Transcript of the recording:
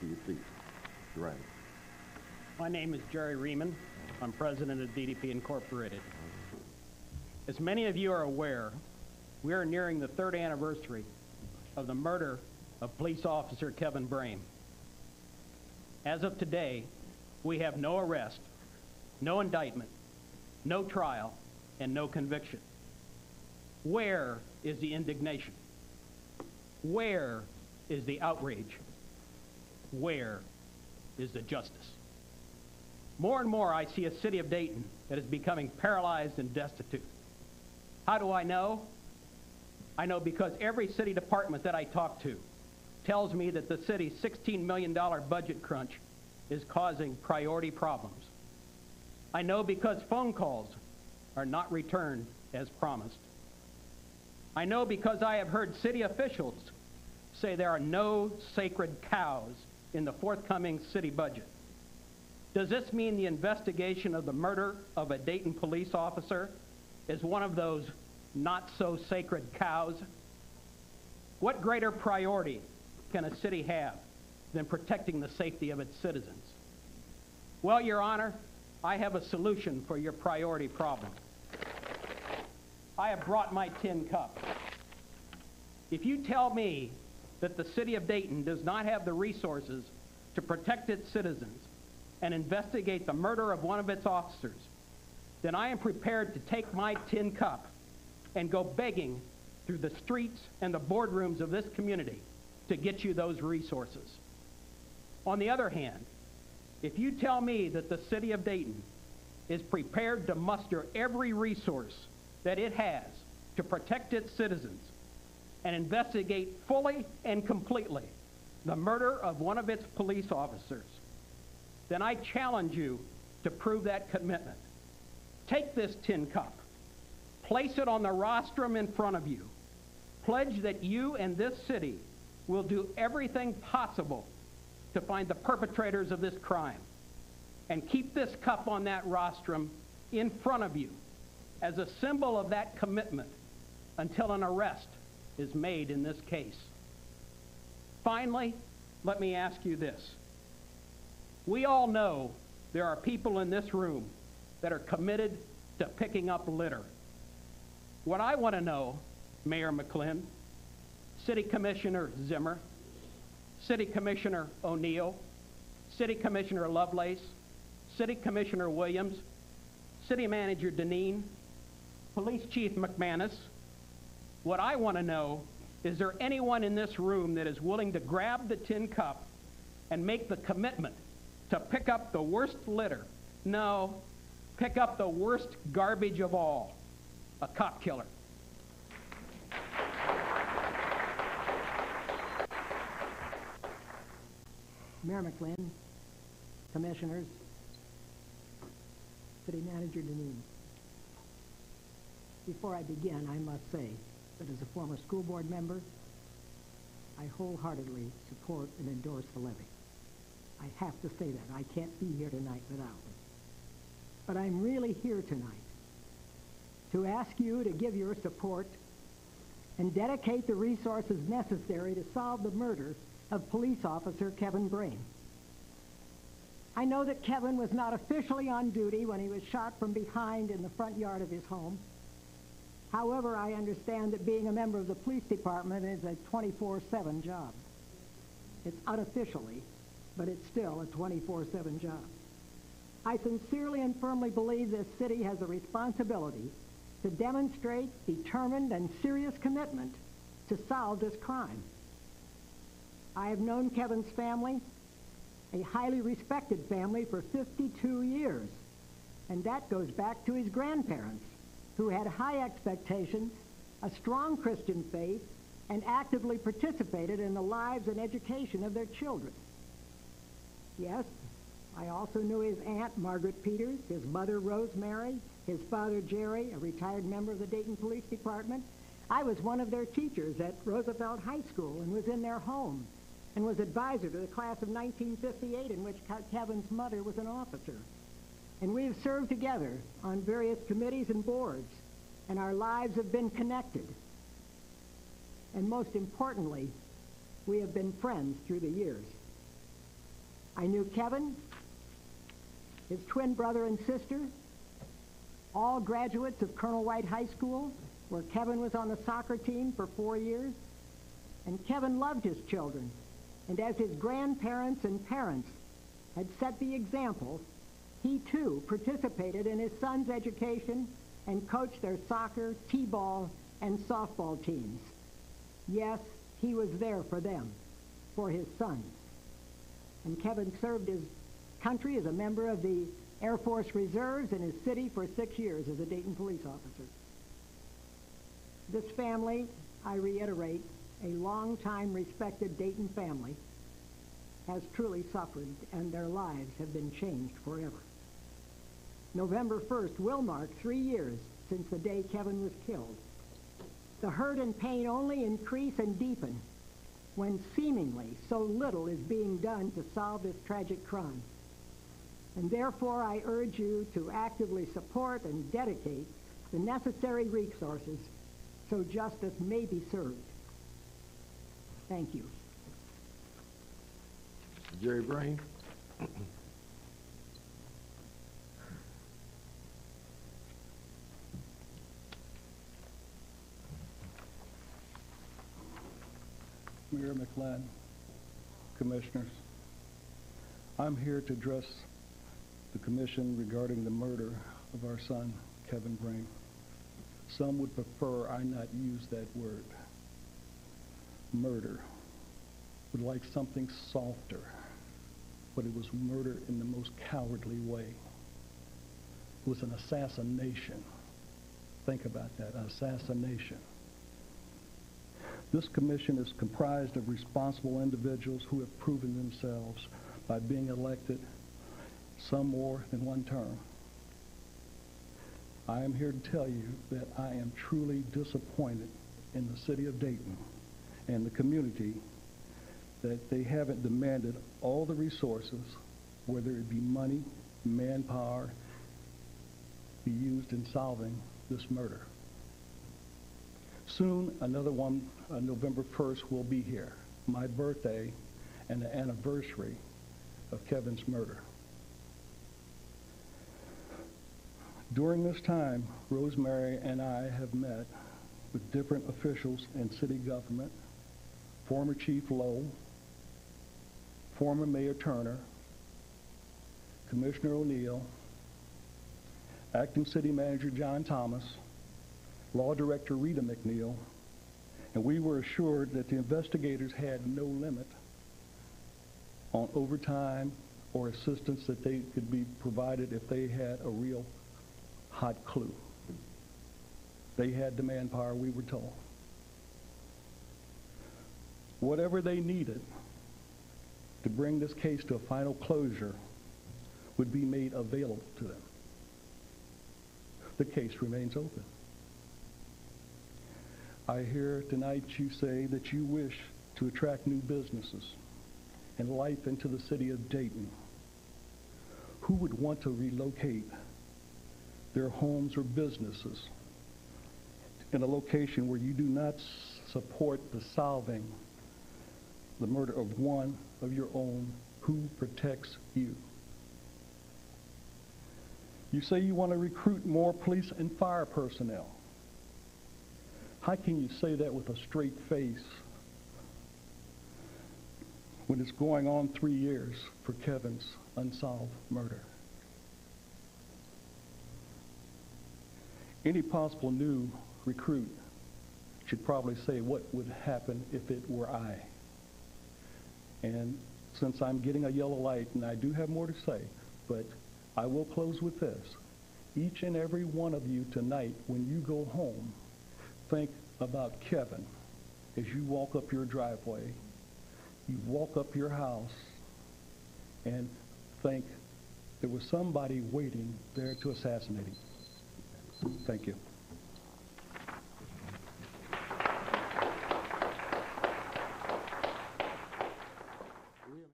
your seat. Right. My name is Jerry Riemann. I'm president of DDP Incorporated. As many of you are aware, we are nearing the 3rd anniversary of the murder of police officer Kevin Brame. As of today, we have no arrest, no indictment, no trial, and no conviction. Where is the indignation? Where is the outrage? Where is the justice? More and more I see a city of Dayton that is becoming paralyzed and destitute. How do I know? I know because every city department that I talk to tells me that the city's $16 million budget crunch is causing priority problems. I know because phone calls are not returned as promised. I know because I have heard city officials say there are no sacred cows in the forthcoming city budget. Does this mean the investigation of the murder of a Dayton police officer is one of those not-so-sacred cows? What greater priority can a city have than protecting the safety of its citizens? Well, Your Honor, I have a solution for your priority problem. I have brought my tin cup. If you tell me that the city of Dayton does not have the resources to protect its citizens and investigate the murder of one of its officers, then I am prepared to take my tin cup and go begging through the streets and the boardrooms of this community to get you those resources. On the other hand, if you tell me that the city of Dayton is prepared to muster every resource that it has to protect its citizens and investigate fully and completely the murder of one of its police officers, then I challenge you to prove that commitment. Take this tin cup, place it on the rostrum in front of you, pledge that you and this city will do everything possible to find the perpetrators of this crime, and keep this cup on that rostrum in front of you as a symbol of that commitment until an arrest is made in this case. Finally, let me ask you this. We all know there are people in this room that are committed to picking up litter. What I want to know, Mayor McClin, City Commissioner Zimmer, City Commissioner O'Neill, City Commissioner Lovelace, City Commissioner Williams, City Manager Deneen, Police Chief McManus, what I want to know is there anyone in this room that is willing to grab the tin cup and make the commitment to pick up the worst litter? No, pick up the worst garbage of all, a cop killer. Mayor McClin, Commissioners, City Manager Deneen. Before I begin, I must say that as a former school board member, I wholeheartedly support and endorse the levy. I have to say that. I can't be here tonight without it. But I'm really here tonight to ask you to give your support and dedicate the resources necessary to solve the murder of police officer Kevin Brame. I know that Kevin was not officially on duty when he was shot from behind in the front yard of his home. However, I understand that being a member of the police department is a 24/7 job. It's unofficially, but it's still a 24/7 job. I sincerely and firmly believe this city has a responsibility to demonstrate determined and serious commitment to solve this crime. I have known Kevin's family, a highly respected family, for 52 years, and that goes back to his grandparents, who had high expectations, a strong Christian faith, and actively participated in the lives and education of their children. Yes, I also knew his aunt, Margaret Peters, his mother, Rosemary, his father, Jerry, a retired member of the Dayton Police Department. I was one of their teachers at Roosevelt High School and was in their home and was advisor to the class of 1958 in which Kevin's mother was an officer. And we have served together on various committees and boards, and our lives have been connected. And most importantly, we have been friends through the years. I knew Kevin, his twin brother and sister, all graduates of Colonel White High School, where Kevin was on the soccer team for 4 years. And Kevin loved his children, and as his grandparents and parents had set the example, he too participated in his son's education and coached their soccer, t-ball, and softball teams. Yes, he was there for them, for his sons. And Kevin served his country as a member of the Air Force Reserves in his city for 6 years as a Dayton police officer. This family, I reiterate, a long-time respected Dayton family, has truly suffered, and their lives have been changed forever. November 1st will mark 3 years since the day Kevin was killed. The hurt and pain only increase and deepen when seemingly so little is being done to solve this tragic crime. And therefore, I urge you to actively support and dedicate the necessary resources so justice may be served. Thank you. Jerry Brame. Mayor McLean, Commissioners, I'm here to address the Commission regarding the murder of our son, Kevin Brame. Some would prefer I not use that word. Murder. Would like something softer, but it was murder in the most cowardly way. It was an assassination. Think about that, an assassination. This commission is comprised of responsible individuals who have proven themselves by being elected, some more than one term. I am here to tell you that I am truly disappointed in the city of Dayton and the community that they haven't demanded all the resources, whether it be money, manpower, be used in solving this murder. Soon, another one, November 1st, will be here, my birthday and the anniversary of Kevin's murder. During this time, Rosemary and I have met with different officials in city government, former Chief Lowe, former Mayor Turner, Commissioner O'Neill, Acting City Manager John Thomas, Law Director Rita McNeil, and we were assured that the investigators had no limit on overtime or assistance that they could be provided if they had a real hot clue. They had the manpower, we were told. Whatever they needed to bring this case to a final closure would be made available to them. The case remains open. I hear tonight you say that you wish to attract new businesses and life into the city of Dayton. Who would want to relocate their homes or businesses in a location where you do not support the solving the murder of one of your own? Who protects you? You say you want to recruit more police and fire personnel. How can you say that with a straight face when it's going on 3 years for Kevin's unsolved murder? Any possible new recruit should probably say what would happen if it were I. And since I'm getting a yellow light, and I do have more to say, but I will close with this. Each and every one of you tonight, when you go home, think about Kevin as you walk up your driveway, you walk up your house, and think there was somebody waiting there to assassinate him. Thank you.